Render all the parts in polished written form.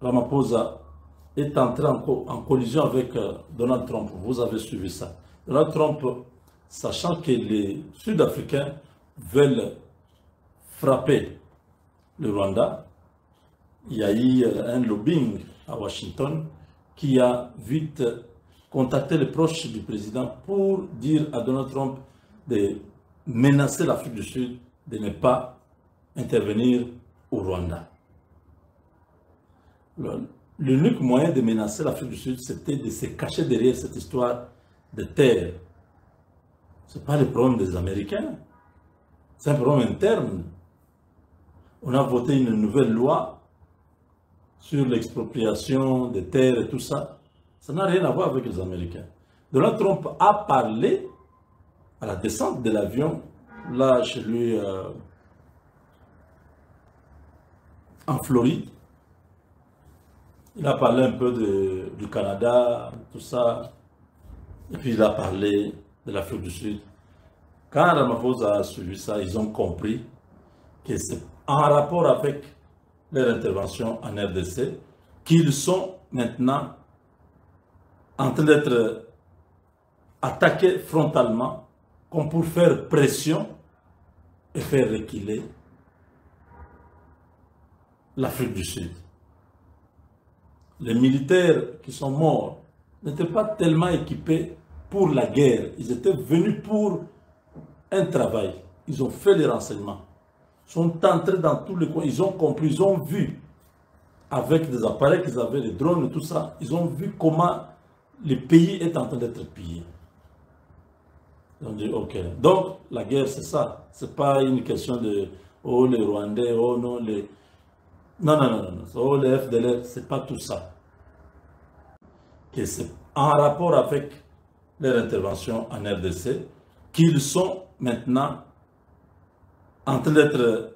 Ramaphosa est entré en collision avec Donald Trump. Vous avez suivi ça. Donald Trump, sachant que les Sud-Africains veulent frapper le Rwanda, il y a eu un lobbying à Washington qui a vite contacté les proches du président pour dire à Donald Trump de menacer l'Afrique du Sud de ne pas intervenir au Rwanda. L'unique moyen de menacer l'Afrique du Sud, c'était de se cacher derrière cette histoire de terre. Ce n'est pas le problème des Américains, c'est un problème interne. On a voté une nouvelle loi sur l'expropriation des terres et tout ça. Ça n'a rien à voir avec les Américains. Donald Trump a parlé à la descente de l'avion, là chez lui en Floride. Il a parlé un peu du Canada, tout ça. Et puis il a parlé de l'Afrique du Sud. Quand Ramaphosa a suivi ça, ils ont compris que c'est en rapport avec leur intervention en RDC qu'ils sont maintenant en train d'être attaqués frontalement comme pour faire pression et faire reculer l'Afrique du Sud. Les militaires qui sont morts n'étaient pas tellement équipés pour la guerre. Ils étaient venus pour un travail. Ils ont fait les renseignements. Ils sont entrés dans tous les coins. Ils ont compris, ils ont vu avec des appareils qu'ils avaient, les drones et tout ça. Ils ont vu comment le pays est en train d'être pillé. Ils ont dit, ok. Donc, la guerre, c'est ça. Ce n'est pas une question de, oh, les Rwandais, oh non, les... Non, non, non, non. Oh, les FDLR, ce n'est pas tout ça. Que c'est en rapport avec leur intervention en RDC qu'ils sont maintenant en train d'être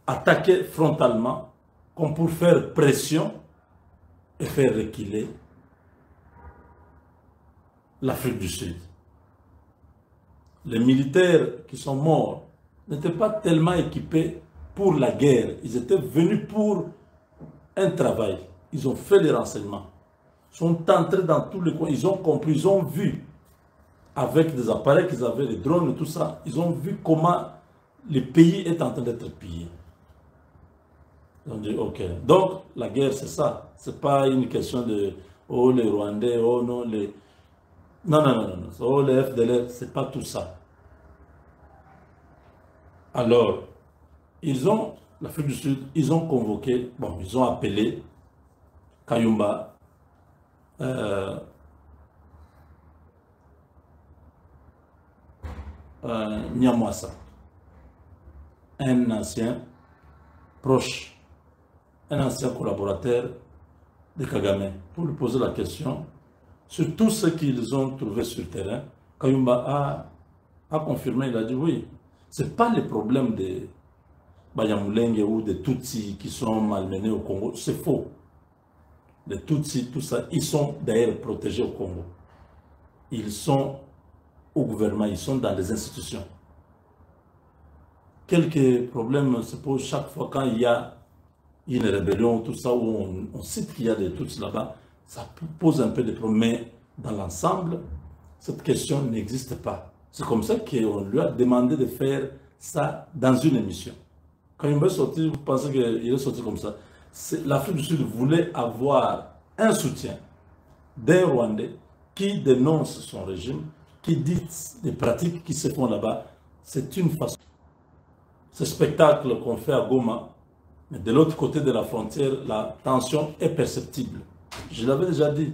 attaqués frontalement comme pour faire pression et faire reculer l'Afrique du Sud. Les militaires qui sont morts n'étaient pas tellement équipés pour la guerre. Ils étaient venus pour un travail. Ils ont fait les renseignements. Ils sont entrés dans tous les coins. Ils ont compris, ils ont vu avec des appareils qu'ils avaient, les drones et tout ça. Ils ont vu comment le pays est en train d'être pillé. Ils ont dit, ok. Donc, la guerre, c'est ça. Ce n'est pas une question de, oh, les Rwandais, oh non, les... Non, non, non, non. Oh, les FDLR, ce n'est pas tout ça. Alors, l'Afrique du Sud, ils ont convoqué, bon, ils ont appelé Kayumba, Nyamwasa, un ancien proche, un ancien collaborateur de Kagame, pour lui poser la question sur tout ce qu'ils ont trouvé sur le terrain. Kayumba a confirmé, il a dit oui, ce n'est pas le problème de Banyamulenge ou des Tutsis qui sont malmenés au Congo, c'est faux. Les Tutsis, tout ça, ils sont d'ailleurs protégés au Congo. Ils sont au gouvernement, ils sont dans les institutions. Quelques problèmes se posent chaque fois quand il y a une rébellion, tout ça, où on cite qu'il y a des Tutsis là-bas, ça pose un peu de problèmes. Mais dans l'ensemble, cette question n'existe pas. C'est comme ça qu'on lui a demandé de faire ça dans une émission. Quand il est sorti, vous pensez qu'il est sorti comme ça. L'Afrique du Sud voulait avoir un soutien d'un Rwandais qui dénonce son régime, qui dit des pratiques qui se font là-bas. C'est une façon. Ce spectacle qu'on fait à Goma, mais de l'autre côté de la frontière, la tension est perceptible. Je l'avais déjà dit.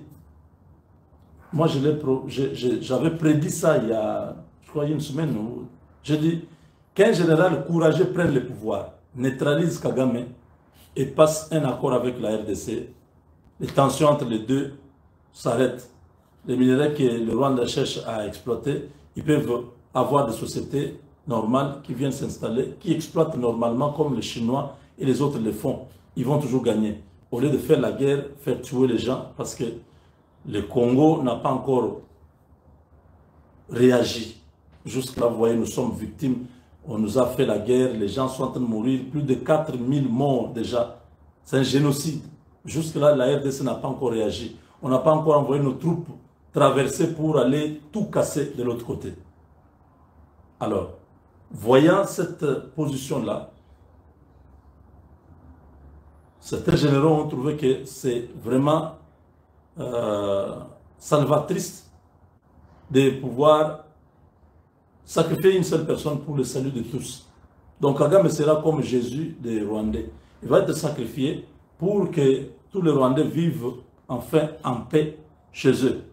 Moi, j'avais prédit ça il y a, je crois, une semaine. J'ai dit qu'un général courageux prenne le pouvoir, neutralise Kagame et passe un accord avec la RDC. Les tensions entre les deux s'arrêtent. Les minéraux que le Rwanda cherche à exploiter, ils peuvent avoir des sociétés normales qui viennent s'installer, qui exploitent normalement comme les Chinois et les autres le font. Ils vont toujours gagner. Au lieu de faire la guerre, faire tuer les gens, parce que le Congo n'a pas encore réagi. Jusque-là, vous voyez, nous sommes victimes. On nous a fait la guerre, les gens sont en train de mourir. Plus de 4000 morts déjà. C'est un génocide. Jusque-là, la RDC n'a pas encore réagi. On n'a pas encore envoyé nos troupes traverser pour aller tout casser de l'autre côté. Alors, voyant cette position-là, certains généraux ont trouvé que c'est vraiment salvatrice de pouvoir sacrifier une seule personne pour le salut de tous. Donc Kagame sera comme Jésus des Rwandais. Il va être sacrifié pour que tous les Rwandais vivent enfin en paix chez eux.